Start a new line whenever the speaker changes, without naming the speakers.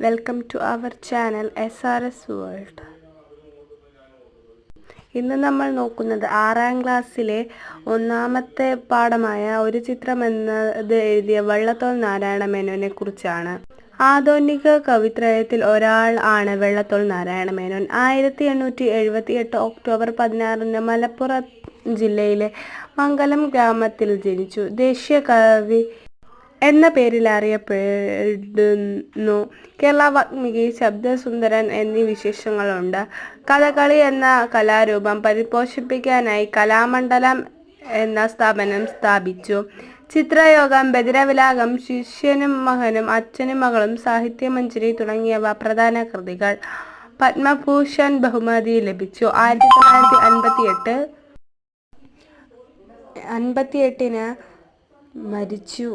Welcome to our channel SRS world. ഇന്ന് നമ്മൾ നോക്കുന്നത് 6ാം ക്ലാസ്സിലെ ഒന്നാമത്തെ പാഠമായ ഒരു ചിത്രം എന്നത് എഴുതിയ വള്ളത്തോൾ നാരായണ മേനോനെ കുറിച്ചാണ്. ആധുനിക കവിത്രയത്തിൽ ഒരാൾ ആണ് വള്ളത്തോൾ നാരായണ മേനോൻ. 1878 ഒക്ടോബർ 16 മലപ്പുറം ജില്ലയിലെ മംഗലം ഗ്രാമത്തിൽ ജനിച്ചു. ദേശീയ കവി എന്ന പേരിൽ അറിയപ്പെടുന്നു. കേരള വാഗ്മിക്ക്, ശബ്ദസുന്ദരൻ എന്നീ വിശേഷങ്ങളുണ്ട്. കഥകളി എന്ന കലാരൂപം പരിപോഷിപ്പിക്കാനായി കലാമണ്ഡലം എന്ന സ്ഥാപനം സ്ഥാപിച്ചു. ചിത്രയോഗം, ബദിരവിലാസം, ശിഷ്യനും മകനും, അച്ഛനും മകളും, സാഹിത്യമഞ്ജരി തുടങ്ങിയവ പ്രധാന കൃതികൾ. പത്മഭൂഷൺ ബഹുമതി ലഭിച്ചു. 1958 മരിച്ചു.